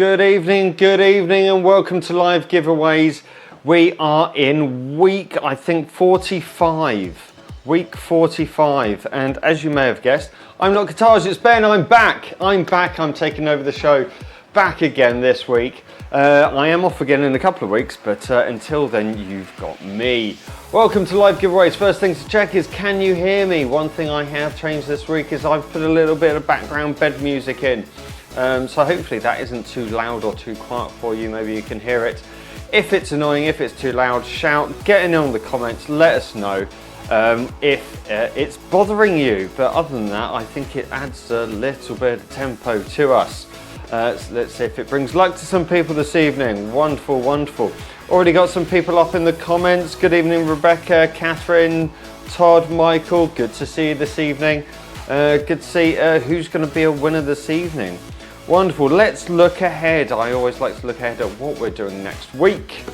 Good evening, and welcome to Live Giveaways. We are in week, I think, 45. Week 45, and as you may have guessed, I'm not Guitars, it's Ben. I'm back. I'm taking over the show back again this week. I am off again in a couple of weeks, but until then, you've got me. Welcome to Live Giveaways. First thing to check is, can you hear me? One thing I have changed this week is I've put a little bit of background bed music in. So hopefully that isn't too loud or too quiet for you. Maybe you can hear it. If it's annoying, if it's too loud, shout, get in on the comments, let us know if it's bothering you. But other than that, I think it adds a little bit of tempo to us. Let's see if it brings luck to some people this evening. Wonderful, wonderful. Already got some people up in the comments. Good evening, Rebecca, Catherine, Todd, Michael. Good to see you this evening. Good to see who's going to be a winner this evening. Wonderful. Let's look ahead. I always like to look ahead at what we're doing next week.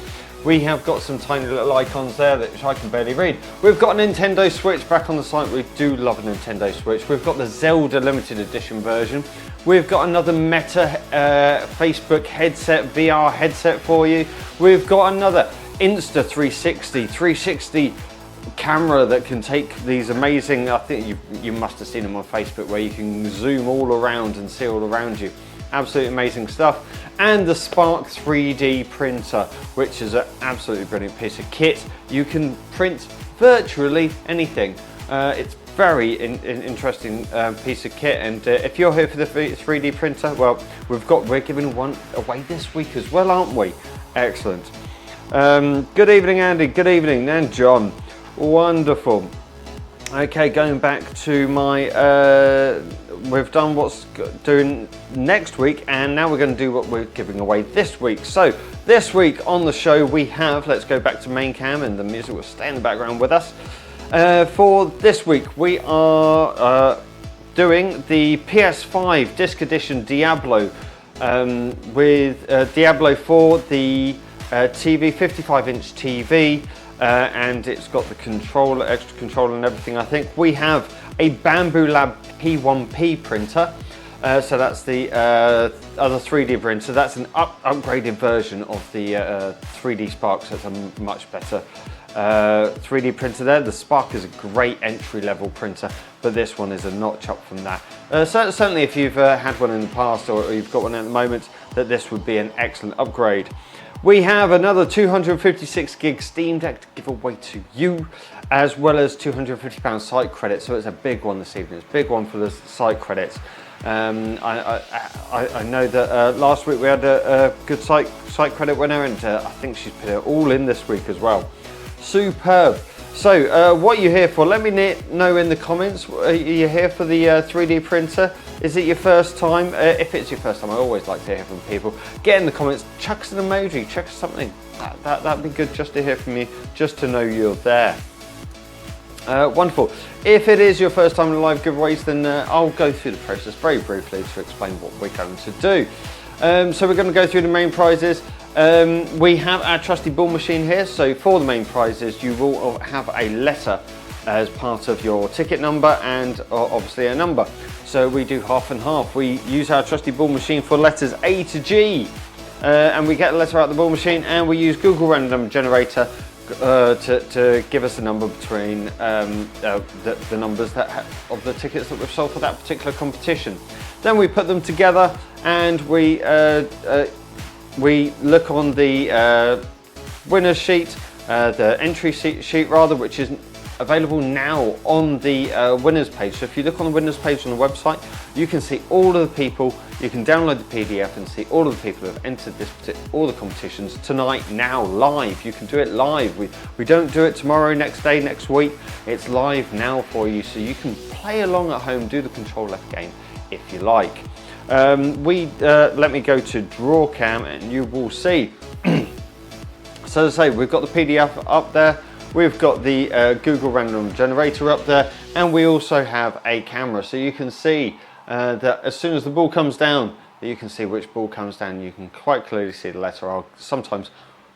We have got some tiny little icons there which I can barely read. We've got a Nintendo Switch back on the site. We do love a Nintendo Switch. We've got the Zelda limited edition version. We've got another Meta Facebook headset, VR headset for you. We've got another Insta 360 camera that can take these amazing, I think you must have seen them on Facebook, where you can zoom all around and see all around you. Absolutely amazing stuff. And the Spark 3D printer, which is an absolutely brilliant piece of kit. You can print virtually anything. It's very interesting piece of kit, and if you're here for the 3D printer, well, we're giving one away this week as well, aren't we? Excellent. Good evening, Andy. Good evening, and John. Wonderful. Okay, going back to my, we've done what's doing next week, and now we're going to do what we're giving away this week. So this week on the show we have, let's go back to main cam, and the music will stay in the background with us. For this week we are doing the PS5 disc edition Diablo with Diablo 4, the TV, 55-inch TV. And it's got the controller, extra controller and everything. I think we have a Bambu Lab P1P printer. So that's the other 3D printer. That's an upgraded version of the 3D Spark, so it's a much better 3D printer there. The Spark is a great entry-level printer, but this one is a notch up from that. Certainly if you've had one in the past, or you've got one at the moment, that this would be an excellent upgrade. We have another 256 gig Steam Deck to give away to you, as well as £250 site credits. So it's a big one this evening. It's a big one for the site credits. I know that last week we had a good site credit winner, and I think she's put it all in this week as well. Superb. So what are you here for? Let me know in the comments. Are you here for the 3D printer? Is it your first time? If it's your first time, I always like to hear from people. Get in the comments, chuck us an emoji, chuck us something. That'd be good just to hear from you, just to know you're there. Wonderful. If it is your first time in live giveaways, then I'll go through the process very briefly to explain what we're going to do. So we're going to go through the main prizes. We have our trusty ball machine here. So for the main prizes, you will have a letter as part of your ticket number, and obviously a number. So we do half and half. We use our trusty ball machine for letters A to G, and we get a letter out of the ball machine, and we use Google Random Generator to give us a number between the numbers of the tickets that we've sold for that particular competition. Then we put them together, and we look on the winner's sheet, the entry sheet rather, which is available now on the winners page. So if you look on the winners page on the website, you can see all of the people. You can download the PDF and see all of the people who have entered all the competitions tonight, now live. You can do it live. We don't do it tomorrow, next day, next week. It's live now for you, so you can play along at home, do the Control F game if you like. Let me go to draw cam, and you will see. So as I say, we've got the PDF up there. We've got the Google Random Generator up there, and we also have a camera, so you can see that as soon as the ball comes down, you can see which ball comes down. You can quite clearly see the letter.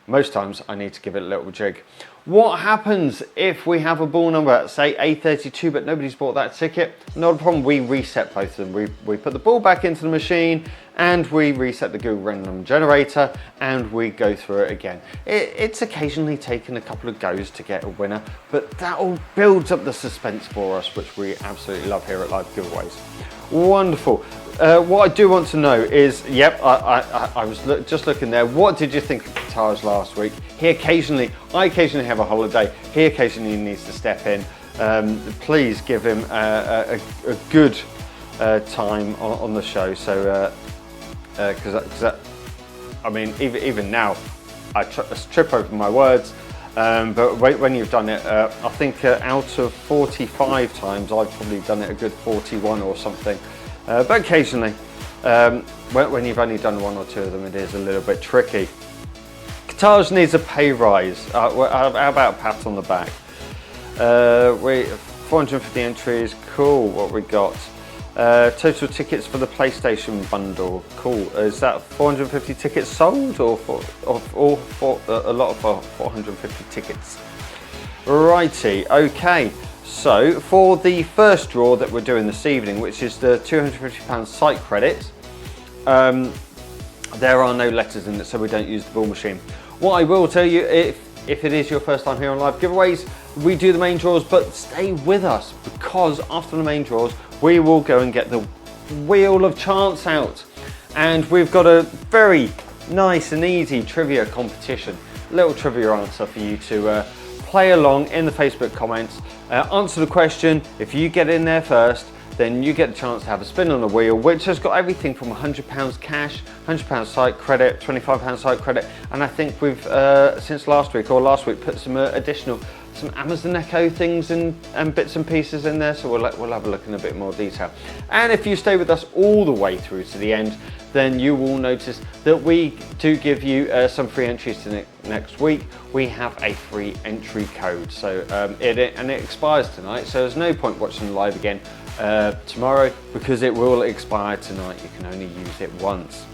Most times I need to give it a little jig. What happens if we have a ball number, say A32, but nobody's bought that ticket? Not a problem, we reset both of them. We put the ball back into the machine and we reset the Google random generator and we go through it again. It's occasionally taken a couple of goes to get a winner, but that all builds up the suspense for us, which we absolutely love here at Live Giveaways. Wonderful. What I do want to know is, yep, I was just looking there. What did you think of Qatar's last week? I occasionally have a holiday. He occasionally needs to step in. Please give him a good time on the show. So, because I mean, even now, I trip over my words. But when you've done it, I think out of 45 times, I've probably done it a good 41 or something. But occasionally, when you've only done one or two of them, it is a little bit tricky. Qatar needs a pay rise. How about a pat on the back? 450 entries, cool. What we got? Total tickets for the PlayStation bundle, cool. Is that 450 tickets sold, or for a lot of 450 tickets? Righty, okay. So for the first draw that we're doing this evening, which is the £250 site credit, there are no letters in it, so we don't use the ball machine. What I will tell you, if it is your first time here on Live Giveaways, we do the main draws, but stay with us, because after the main draws, we will go and get the Wheel of Chance out. And we've got a very nice and easy trivia competition. Little trivia answer for you to play along in the Facebook comments. Answer the question. If you get in there first, then you get a chance to have a spin on the wheel, which has got everything from £100 cash, £100 site credit, £25 site credit, and I think we've since last week put some additional Amazon Echo things and bits and pieces in there, so we'll have a look in a bit more detail. And if you stay with us all the way through to the end, then you will notice that we do give you some free entries to next week. We have a free entry code, so it expires tonight, so there's no point watching live again tomorrow, because it will expire tonight. You can only use it once.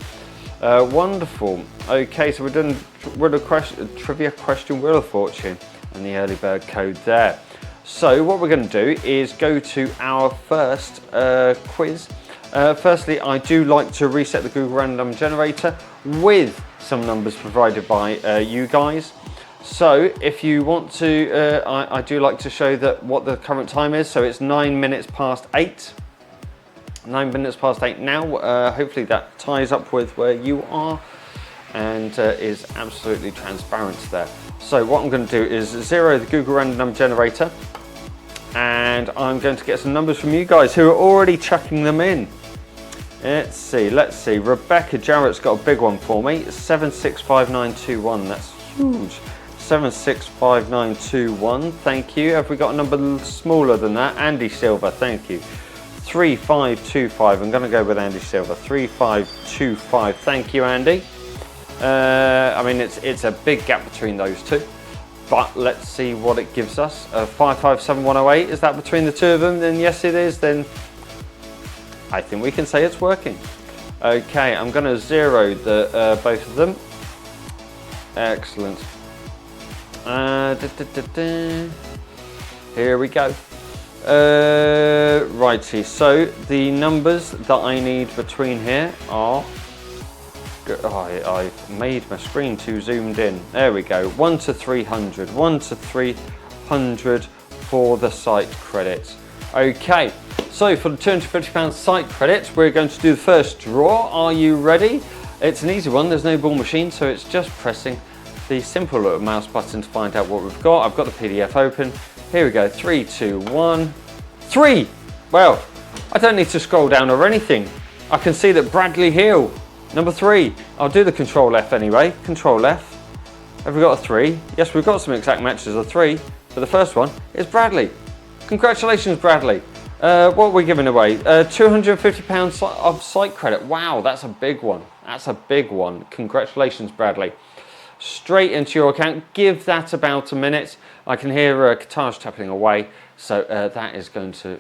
Wonderful. Okay, so we're done with a trivia question, Wheel of Fortune, and the early bird code there. So what we're going to do is go to our first quiz. Firstly, I do like to reset the Google random generator with some numbers provided by you guys. So if you want to, I do like to show that what the current time is. So it's 9 minutes past 8. 9 minutes past 8 now. Hopefully that ties up with where you are and is absolutely transparent there. So what I'm going to do is zero the Google random generator, and I'm going to get some numbers from you guys who are already chucking them in. Let's see. Rebecca Jarrett's got a big one for me. 765921. That's huge. 765921. Thank you. Have we got a number smaller than that? Andy Silver. Thank you. 3525. I'm going to go with Andy Silver. 3525. Thank you, Andy. I mean, it's a big gap between those two, but let's see what it gives us. 557108. Is that between the two of them? Then yes, it is. Then I think we can say it's working. Okay, I'm going to zero the both of them. Excellent. Here we go. Righty, so the numbers that I need between here are, I've made my screen too zoomed in. There we go. 1 to 300. 1 to 300 for the site credits. Okay, so for the £250 site credits, we're going to do the first draw. Are you ready? It's an easy one. There's no ball machine, so it's just pressing the simple little mouse button to find out what we've got. I've got the PDF open. Here we go. 3, 2, 1, 3. Well, I don't need to scroll down or anything. I can see that Bradley Hill, number 3. I'll do the Control F anyway. Control F. Have we got a 3? Yes, we've got some exact matches of 3, but the first one is Bradley. Congratulations, Bradley. What are we giving away? £250 of site credit. Wow, that's a big one. That's a big one. Congratulations, Bradley. Straight into your account. Give that about a minute. I can hear Qatar's tapping away, so that is going to...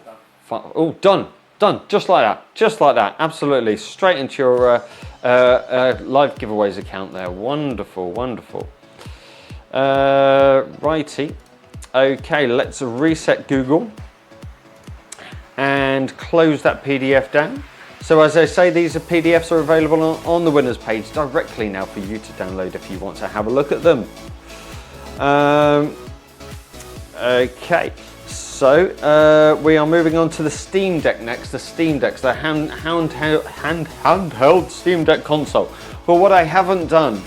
Oh, done. Done. Just like that. Just like that. Absolutely. Straight into your Live Giveaways account there. Wonderful, wonderful. Righty. Okay, let's reset Google and close that PDF down. So as I say, these PDFs are available on the winners page directly now for you to download if you want to have a look at them. Okay, so we are moving on to the Steam Deck next. The Steam Deck, the handheld Steam Deck console. But what I haven't done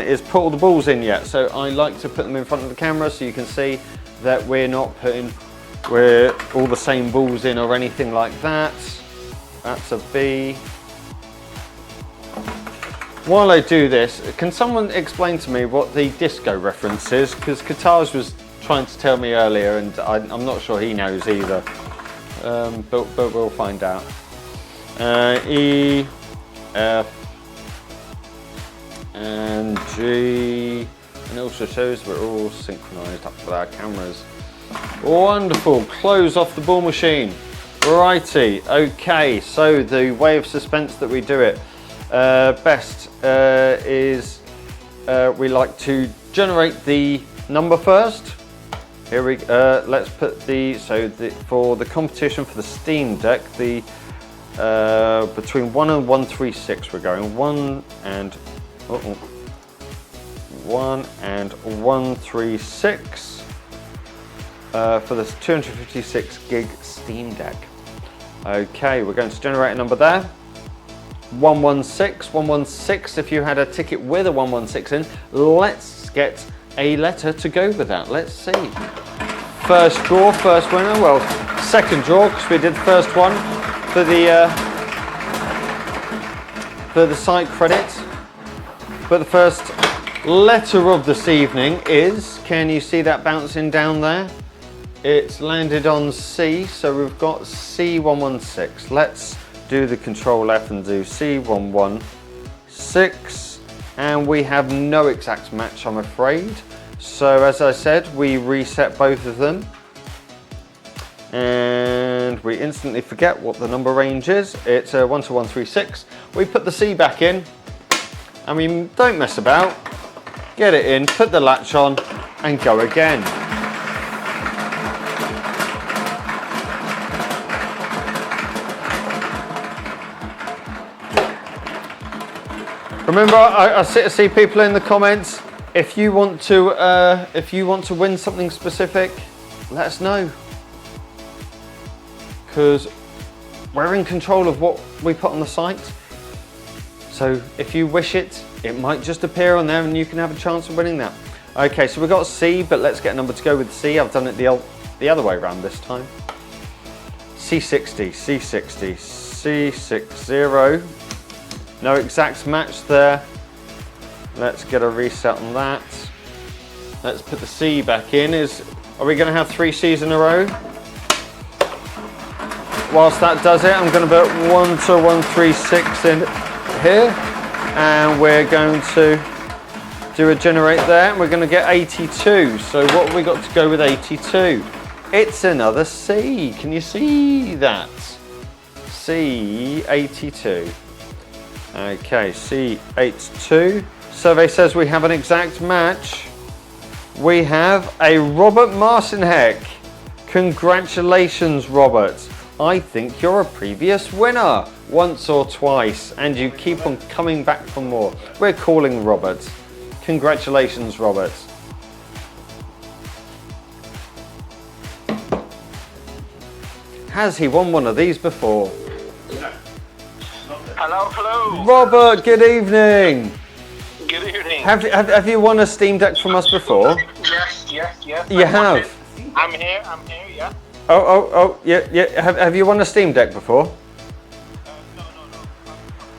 is put all the balls in yet. So I like to put them in front of the camera so you can see that we're not putting all the same balls in or anything like that. That's a B. While I do this, can someone explain to me what the disco reference is? Because Kataj was trying to tell me earlier and I'm not sure he knows either. But we'll find out. E, F, and G. And it also shows we're all synchronized up with our cameras. Wonderful, close off the ball machine. Righty, okay, so the way of suspense that we do it best is we like to generate the number first. Here we let's put for the competition for the Steam Deck, the between 1 and 136 we're going 1 and 136 for this 256 gig Steam Deck. Okay, we're going to generate a number there. 116, 116. If you had a ticket with a 116 in, let's get a letter to go with that. Let's see. First draw, first winner. Well, second draw because we did the first one for the site credit. But the first letter of this evening is, can you see that bouncing down there? It's landed on C, so we've got C116. Let's do the Control F and do C116. And we have no exact match, I'm afraid. So as I said, we reset both of them. And we instantly forget what the number range is. It's 1 to 136. We put the C back in. And we don't mess about. Get it in, put the latch on, and go again. Remember, I see people in the comments. If you want to win something specific, let us know, because we're in control of what we put on the site. So if you wish it, it might just appear on there, and you can have a chance of winning that. Okay, so we've got C, but let's get a number to go with C. I've done it the other way around this time. C60, C60, C60. No exact match there. Let's get a reset on that. Let's put the C back in. Are we going to have 3 C's in a row? Whilst that does it, I'm going to put 1 to 136 in here. And we're going to do a generate there. And we're going to get 82. So what have we got to go with 82? It's another C. Can you see that? C82. Okay, C82. Survey says we have an exact match. We have a Robert Marcinheck. Congratulations, Robert. I think you're a previous winner once or twice, and you keep on coming back for more. We're calling Robert. Congratulations, Robert. Has he won one of these before? Hello, hello. Robert, good evening. Good evening. Have you won a Steam Deck from us before? Yes. You have? I'm here, yeah. Oh, yeah. Have you won a Steam Deck before? No.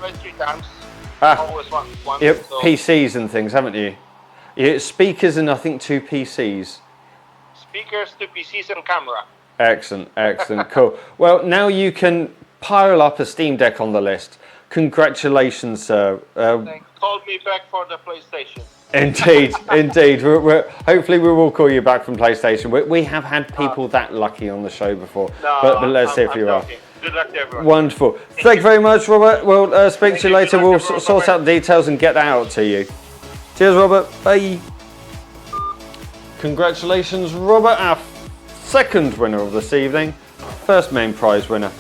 I've 3 times. Always one. Yep, So. PCs and things, haven't you? Speakers and I think 2 PCs. Speakers, 2 PCs and camera. Excellent, cool. Well, now you can pile up a Steam Deck on the list. Congratulations, sir. Called me back for the PlayStation. Indeed. Hopefully we will call you back from PlayStation. We have had people that lucky on the show before. No, but let's see if you are. Good luck to everyone. Wonderful. Thank you very much, Robert. We'll speak to you later. We'll sort out the details and get that out to you. Cheers, Robert. Bye. Congratulations, Robert, our second winner of this evening. First main prize winner.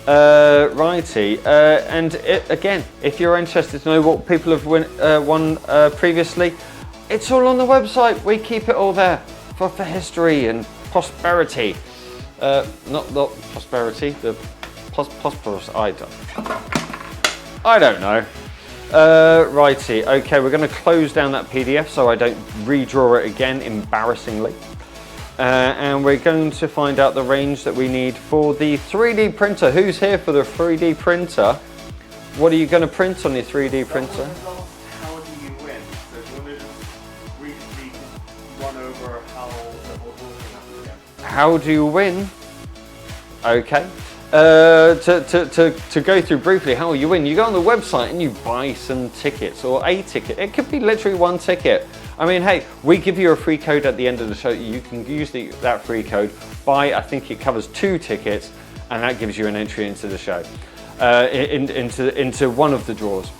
Righty, and again, if you're interested to know what people have won previously, it's all on the website. We keep it all there for history and prosperity. Not prosperity, the prosperous. I don't know. Righty, okay, we're going to close down that PDF so I don't redraw it again embarrassingly. And we're going to find out the range that we need for the 3D printer. Who's here for the 3D printer? What are you going to print on your 3D printer? How do you win? So do you want to just briefly run over how the whole thing happens again? How do you win? Okay. To go through briefly how you win, you go on the website and you buy some tickets, or a ticket. It could be literally one ticket. I mean, hey, we give you a free code at the end of the show. You can use that free code, buy, I think it covers 2 tickets, and that gives you an entry into the show, into one of the draws.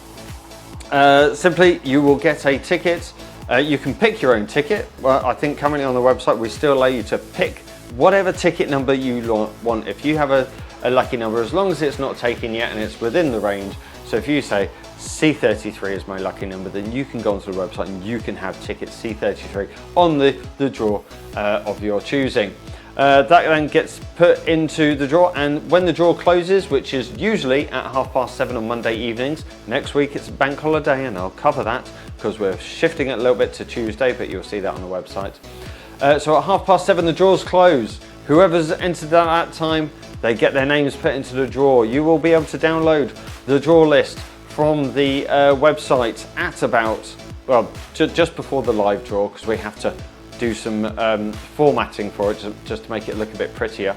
Simply, you will get a ticket. You can pick your own ticket. Well, I think currently on the website, we still allow you to pick whatever ticket number you want. If you have a lucky number, as long as it's not taken yet and it's within the range. So if you say C33 is my lucky number, then you can go onto the website and you can have ticket C33 on the draw of your choosing. That then gets put into the draw, and when the draw closes, which is usually at 7:30 on Monday evenings, next week it's a bank holiday and I'll cover that because we're shifting it a little bit to Tuesday, but you'll see that on the website. So at 7:30 the draws close. Whoever's entered at that time, they get their names put into the draw. You will be able to download the draw list from the website at about, well, just before the live draw, because we have to do some formatting for it just to make it look a bit prettier.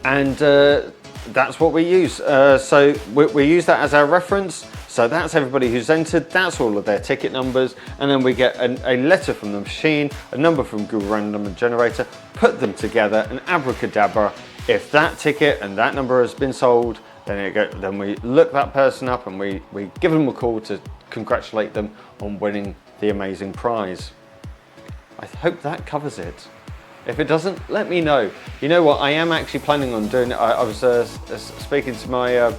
And that's what we use. So we use that as our reference. So that's everybody who's entered, that's all of their ticket numbers, and then we get a letter from the machine, a number from Google Random Generator, put them together, and abracadabra, if that ticket and that number has been sold, then we look that person up and we give them a call to congratulate them on winning the amazing prize. I hope that covers it. If it doesn't, let me know. You know what, I am actually planning on doing it. I was speaking to my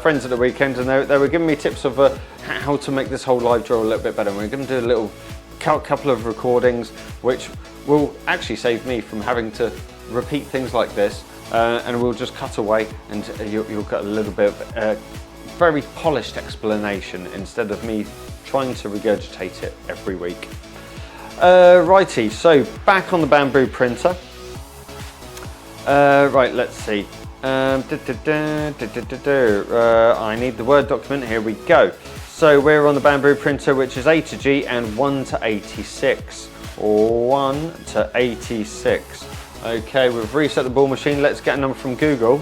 friends at the weekend, and they were giving me tips of how to make this whole live draw a little bit better. We're going to do a little couple of recordings, which will actually save me from having to repeat things like this, and we'll just cut away, and you'll get a little bit of very polished explanation instead of me trying to regurgitate it every week. Righty, so back on the Bamboo printer. Right, let's see. I need the Word document, here we go. So we're on the Bamboo printer, which is A to G and 1 to 86. 1 to 86. Okay, we've reset the ball machine. Let's get a number from Google.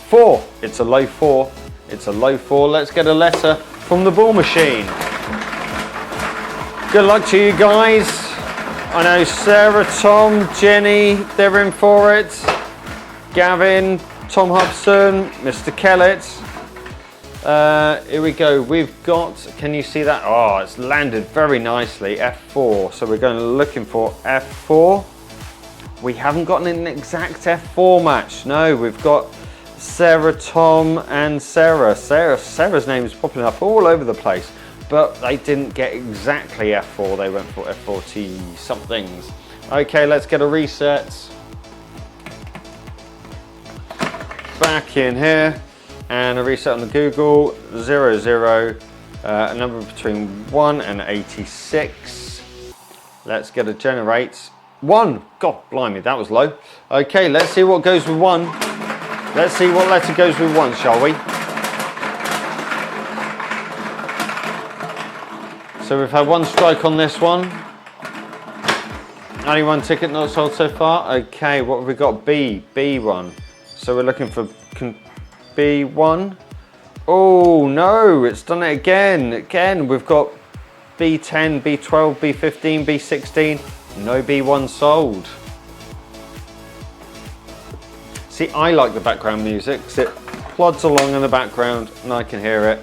4, it's a low 4. It's a low 4. Let's get a letter from the ball machine. Good luck to you guys. I know Sarah, Tom, Jenny, they're in for it. Gavin, Tom Hobson, Mr. Kellett. Here we go. We've got, can you see that? Oh, it's landed very nicely. F4. So we're going looking for F4. We haven't gotten an exact F4 match. No, we've got Sarah, Tom, and Sarah. Sarah's name is popping up all over the place, but they didn't get exactly F4. They went for F40 somethings. Okay, let's get a reset. Back in here, and a reset on the Google. 00, a number between 1 and 86. Let's get a generate. 1, God blimey, that was low. Okay, let's see what goes with 1. Let's see what letter goes with 1, shall we? So we've had 1 strike on this one. Only 1 ticket not sold so far. Okay, what have we got? B1. So we're looking for B1. Oh no, it's done it again. Again, we've got B10, B12, B15, B16. No B1 sold. See, I like the background music because it plods along in the background and I can hear it.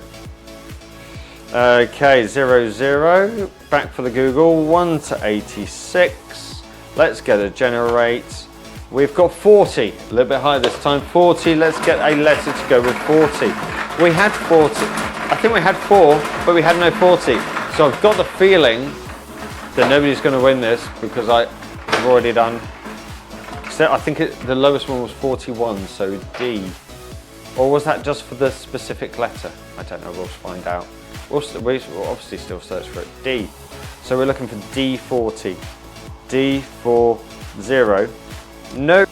Okay, 00. back for the Google, 1 to 86. Let's get a generate. We've got 40, a little bit higher this time, 40. Let's get a letter to go with 40. We had 40, I think we had 4, but we had no 40. So I've got the feeling that nobody's going to win this because I've already done, except I think the lowest one was 41, so D. Or was that just for the specific letter? I don't know, we'll find out. We'll obviously still search for it. D. So we're looking for D40. D40. No.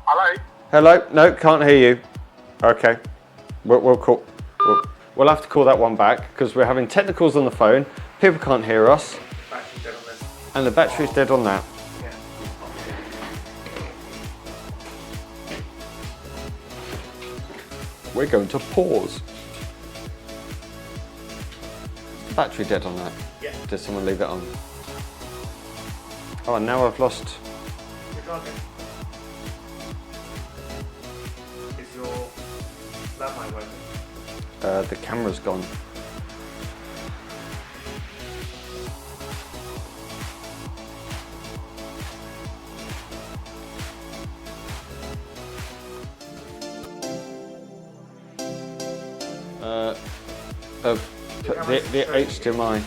Hello? Hello? No, can't hear you. Okay. We'll have to call that one back because we're having technicals on the phone. People can't hear us. Battery's dead on this. And the battery's dead on that. Yeah. We're going to pause. Battery dead on that? Yeah. Did someone leave it on? Oh, and now I've lost. We're talking. Is your landline working? The camera's gone. The HDMI.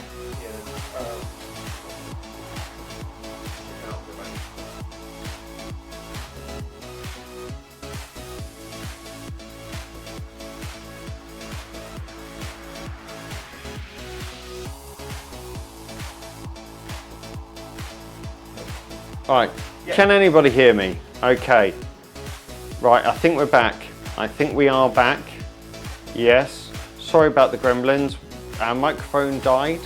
Right, can anybody hear me? Okay. Right, I think we're back. I think we are back. Yes. Sorry about the gremlins. Our microphone died.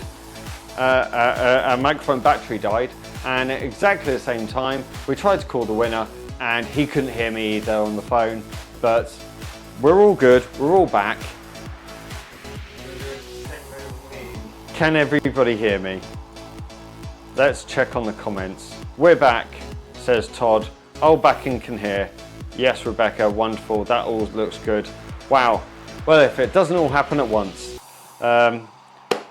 Our microphone battery died. And at exactly the same time, we tried to call the winner and he couldn't hear me either on the phone. But we're all good. We're all back. Can everybody hear me? Let's check on the comments. We're back, says Todd. Oh, back and can hear. Yes, Rebecca, wonderful. That all looks good. Wow. Well, if it doesn't all happen at once.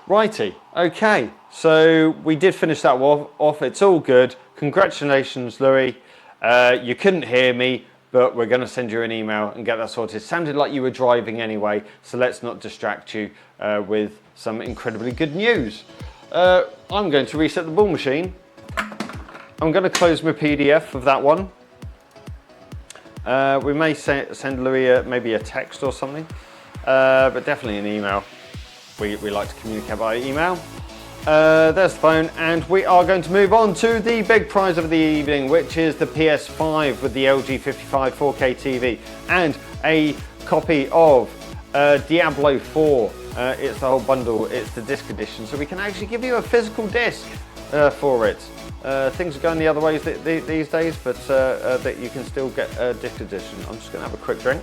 Righty. Okay. So we did finish that off. It's all good. Congratulations, Louis. You couldn't hear me, but we're going to send you an email and get that sorted. Sounded like you were driving anyway, so let's not distract you with some incredibly good news. I'm going to reset the ball machine. I'm going to close my PDF of that one. We may send Louis maybe a text or something, but definitely an email. We like to communicate by email. There's the phone, and we are going to move on to the big prize of the evening, which is the PS5 with the LG 55 4K TV and a copy of Diablo 4. It's the whole bundle, it's the disc edition, so we can actually give you a physical disc for it. Things are going the other ways these days, but that you can still get a disc edition. I'm just going to have a quick drink.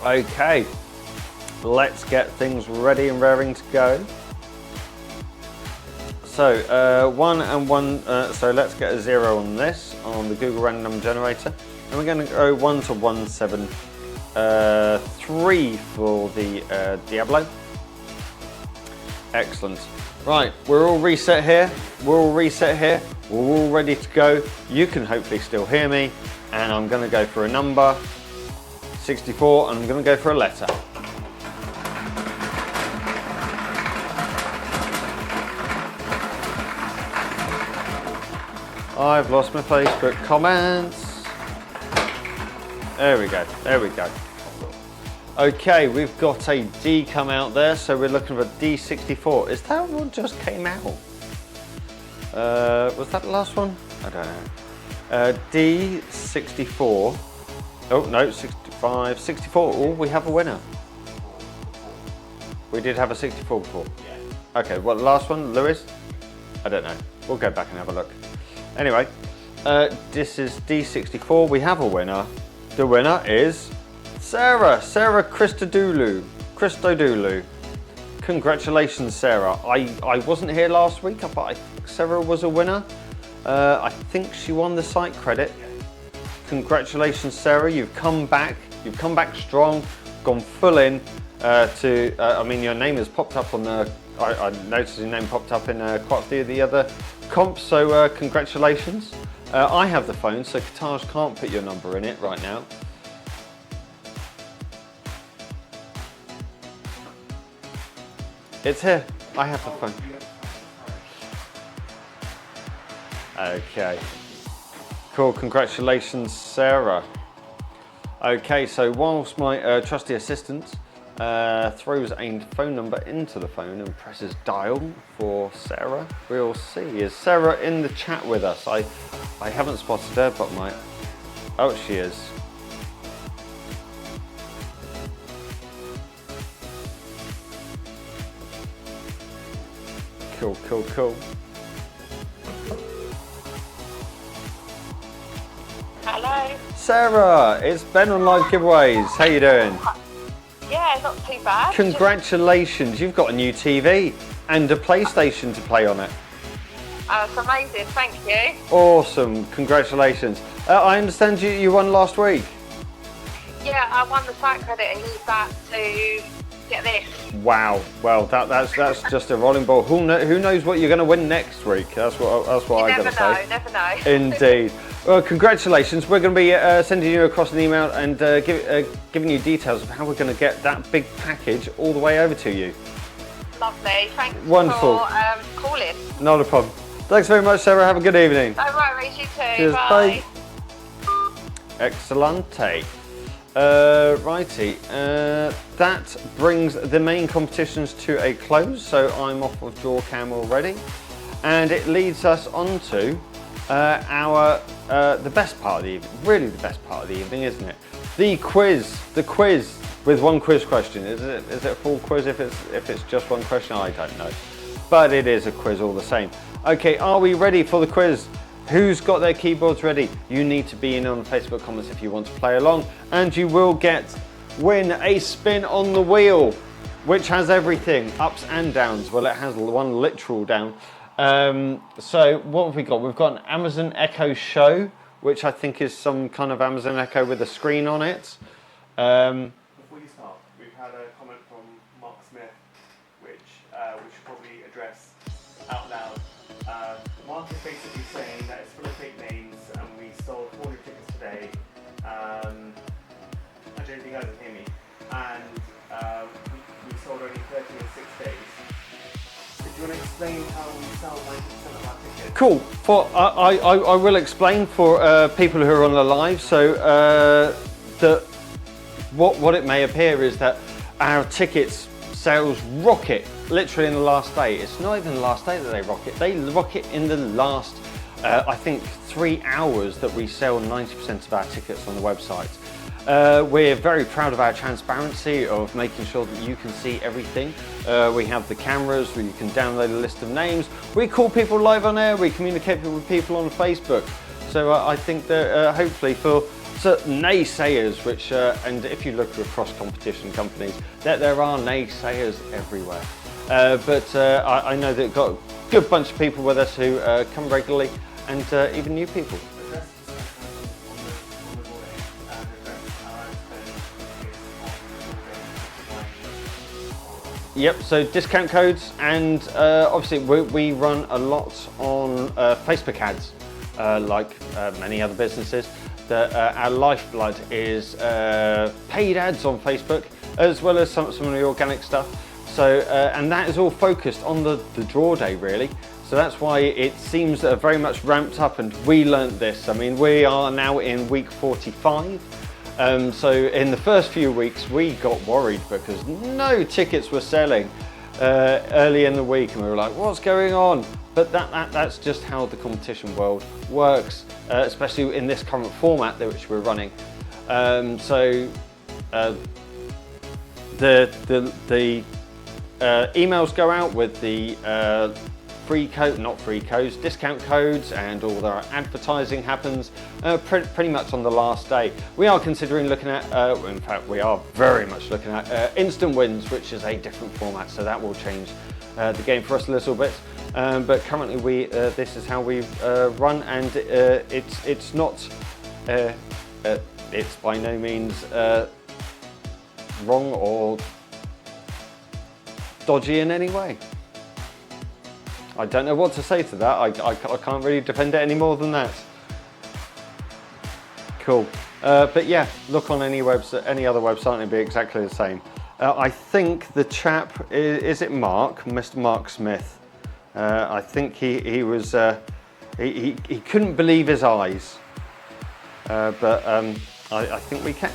Okay, let's get things ready and raring to go. So 1 and 1, so let's get a 0 on this, on the Google Random Number Generator. And we're going to go 1 to 1, 7, 3 for the Diablo. Excellent. Right, we're all reset here. We're all ready to go. You can hopefully still hear me. And I'm going to go for a number, 64, and I'm going to go for a letter. I've lost my Facebook comments. There we go, there we go. Okay, we've got a D come out there, so we're looking for a D64. Is that what just came out? Was that the last one? I don't know. D64. Oh, no, 65, 64. Oh, we have a winner. We did have a 64 before. Okay, well, the last one, Lewis? I don't know. We'll go back and have a look. Anyway, this is D64. We have a winner. The winner is Sarah Christodoulou. Congratulations, Sarah. I wasn't here last week, but I think Sarah was a winner. I think she won the site credit. Congratulations, Sarah. You've come back. You've come back strong, gone full in I mean, your name has popped up on the, I noticed your name popped up in quite a few of the other comps, so congratulations. I have the phone, so Kataj can't put your number in it right now. It's here. I have the phone. Okay. Cool. Congratulations, Sarah. Okay, so whilst my trusty assistant throws a phone number into the phone and presses dial for Sarah, we'll see. Is Sarah in the chat with us? I haven't spotted her, but oh, she is. Cool. Hello. Sarah, it's Ben on Live Giveaways. How you doing? Yeah, not too bad. Congratulations, you've got a new TV and a PlayStation to play on it. It's amazing, thank you. Awesome, congratulations. I understand you won last week. Yeah, I won the site credit and used that to get this. Wow, well that's just a rolling ball. Who knows what you're going to win next week? That's what I'm going to say. You never know. Indeed. Well, congratulations. We're going to be sending you across an email and giving you details of how we're going to get that big package all the way over to you. Lovely. Thanks Wonderful. for calling. Not a problem. Thanks very much, Sarah. Have a good evening. No worries, you too. Cheers. Bye. Excellente. Righty. That brings the main competitions to a close. So I'm off of draw cam already, and it leads us on to the best part of the evening, really the best part of the evening, isn't it? The quiz with one quiz question. Is it a full quiz if it's just one question? I don't know, but it is a quiz all the same. Okay, are we ready for the quiz? Who's got their keyboards ready? You need to be in on the Facebook comments if you want to play along, and you will win a spin on the wheel, which has everything, ups and downs. Well, it has one literal down. So what have we got? We've got an Amazon Echo Show, which I think is some kind of Amazon Echo with a screen on it. Before you start, we've had a comment from Mark Smith, which we should probably address out loud. Mark is basically saying that it's full of fake names and we sold 400 tickets today. I don't think you guys can hear me. And we sold only 30 in 6 days. Do you want to explain how we sell 90% of our tickets? Cool. I will explain for people who are on the live. So what it may appear is that our tickets sales rocket literally in the last day. It's not even the last day that they rocket. They rocket in the last, I think, 3 hours that we sell 90% of our tickets on the website. We're very proud of our transparency of making sure that you can see everything. We have the cameras where you can download a list of names. We call people live on air. We communicate with people on Facebook. So I think that hopefully for certain naysayers, which and if you look across competition companies, that there are naysayers everywhere. But I know that we've got a good bunch of people with us who come regularly, and even new people. Yep, so discount codes, and obviously we run a lot on Facebook ads, like many other businesses. Our lifeblood is paid ads on Facebook, as well as some of the organic stuff. So, and that is all focused on the draw day, really. So that's why it seems very much ramped up, and we learnt this. I mean, we are now in week 45. So in the first few weeks we got worried because no tickets were selling early in the week, and we were like, what's going on? But that's just how the competition world works, especially in this current format which we're running. So the emails go out with the discount codes, and all their advertising happens pretty much on the last day. We are considering looking at, in fact we are very much looking at instant wins, which is a different format, so that will change the game for us a little bit. But currently this is how we run, and it's not, it's by no means wrong or dodgy in any way. I don't know what to say to that. I can't really defend it any more than that. Cool. But yeah, look on any website, any other website, and it'll be exactly the same. I think the chap, is it Mark? Mr. Mark Smith. I think he was, he couldn't believe his eyes. But I think we can.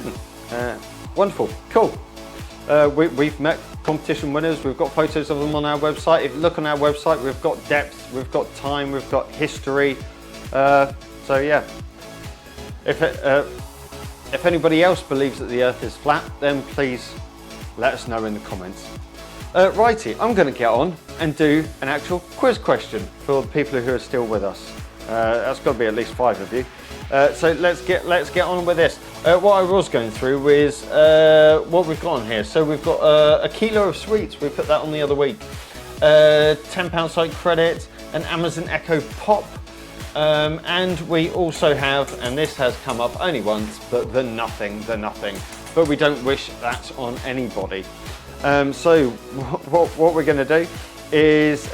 Wonderful, cool. We've met competition winners. We've got photos of them on our website. If you look on our website, we've got depth, we've got time, we've got history. So yeah, if anybody else believes that the Earth is flat, then please let us know in the comments. Righty, I'm going to get on and do an actual quiz question for the people who are still with us. That's got to be at least 5 of you. So let's get on with this. What I was going through is what we've got on here. So we've got a kilo of sweets. We put that on the other week. £10 site credit, an Amazon Echo Pop, and we also have, and this has come up only once, but the nothing. But we don't wish that on anybody. So what we're going to do is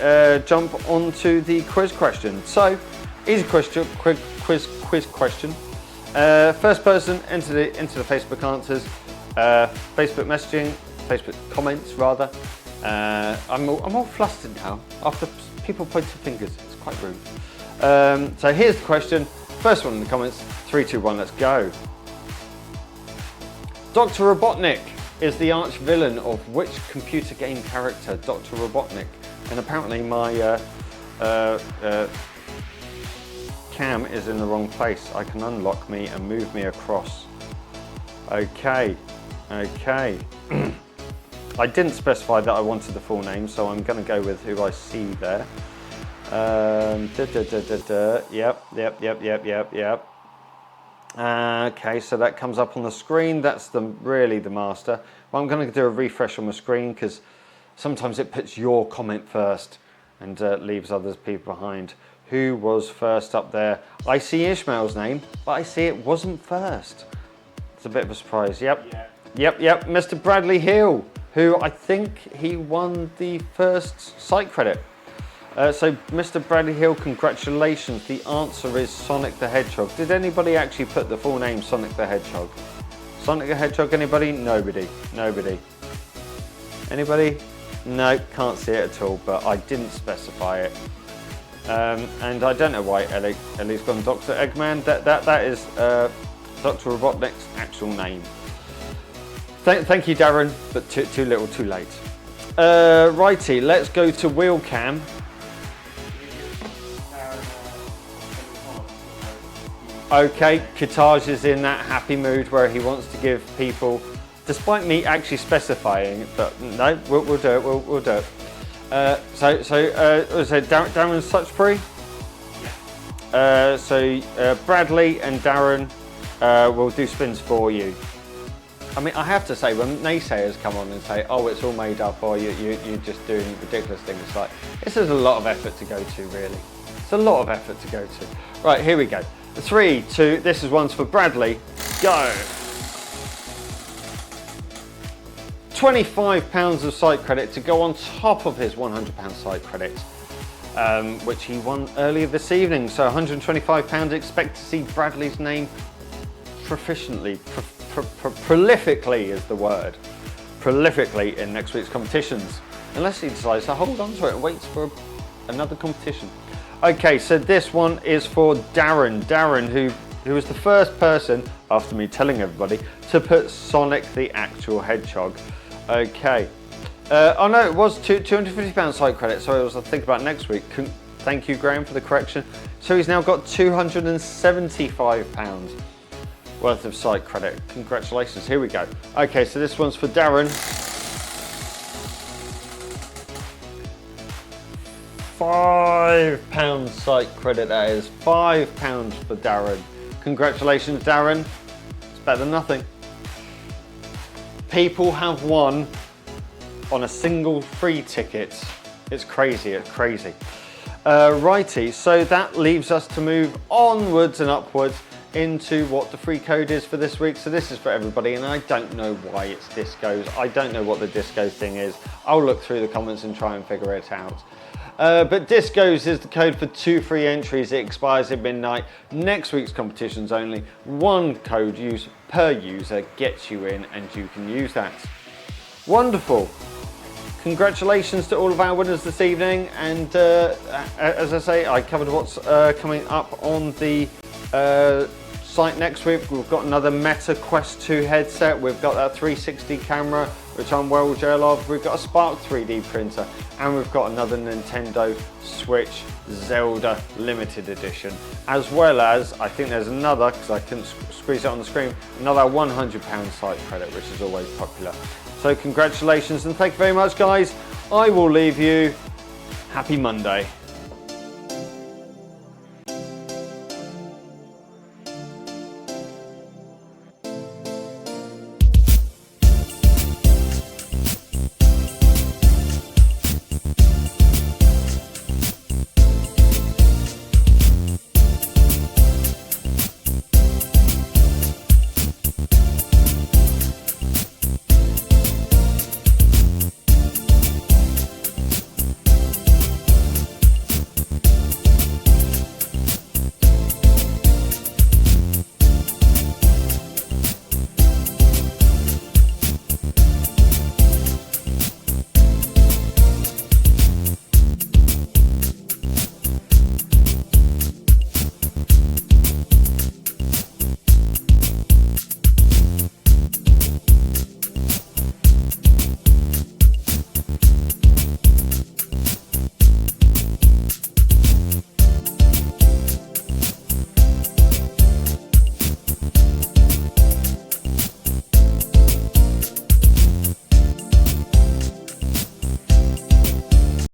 jump onto the quiz question. So easy question, quiz question. First person into the Facebook answers, Facebook messaging, Facebook comments rather. I'm all flustered now after people pointing fingers. It's quite rude. So here's the question. First one in the comments. 3, 2, 1. Let's go. Dr. Robotnik is the arch villain of which computer game character? Dr. Robotnik. And apparently my cam is in the wrong place. I can unlock me and move me across. Okay. I didn't specify that I wanted the full name, so I'm going to go with who I see there. Yep. Okay, so that comes up on the screen. That's really the master. Well, I'm going to do a refresh on my screen because sometimes it puts your comment first and leaves other people behind. Who was first up there? I see Ishmael's name, but I see it wasn't first. It's a bit of a surprise. Yep. Mr. Bradley Hill, who I think he won the first site credit. So Mr. Bradley Hill, congratulations. The answer is Sonic the Hedgehog. Did anybody actually put the full name Sonic the Hedgehog? Sonic the Hedgehog, anybody? Nobody. Anybody? No, can't see it at all, but I didn't specify it. And I don't know why Ellie's gone Dr. Eggman. That is Dr. Robotnik's actual name. Thank you, Darren, but too little, too late. Righty, let's go to Wheelcam. Okay, Kitaj is in that happy mood where he wants to give people, despite me actually specifying it, but no, we'll do it. We'll do it. So Darren Suchbury. So Bradley and Darren will do spins for you. I mean, I have to say, when naysayers come on and say, "Oh, it's all made up," or you're just doing ridiculous things, it's like this is a lot of effort to go to, really. It's a lot of effort to go to. Right, here we go. 3, 2. This is one's for Bradley. Go. £25 of site credit to go on top of his £100 site credit, which he won earlier this evening. So £125. Expect to see Bradley's name proficiently, prolifically is the word, prolifically in next week's competitions, unless he decides to hold on to it and waits for another competition. Okay, so this one is for Darren. Darren, who was the first person, after me telling everybody, to put Sonic the actual Hedgehog. Okay. Oh no, it was £250 site credit. Sorry, I was thinking about next week. Thank you, Graham, for the correction. So he's now got £275 worth of site credit. Congratulations. Here we go. Okay, so this one's for Darren. £5 site credit, that is. £5 for Darren. Congratulations, Darren. It's better than nothing. People have won on a single free ticket. It's crazy, it's crazy. Righty, so that leaves us to move onwards and upwards into what the free code is for this week. So this is for everybody, and I don't know why it's discos. I don't know what the disco thing is. I'll look through the comments and try and figure it out. But Discos is the code for 2 free entries. It expires at midnight. Next week's competitions only. 1 code use per user gets you in, and you can use that. Wonderful. Congratulations to all of our winners this evening. And as I say, I covered what's coming up on the site next week. We've got another Meta Quest 2 headset. We've got that 360 camera, which I'm well gel of. We've got a Spark 3D printer, and we've got another Nintendo Switch Zelda Limited Edition, as well as, I think there's another, because I couldn't squeeze it on the screen, another £100 site credit, which is always popular. So congratulations, and thank you very much, guys. I will leave you. Happy Monday.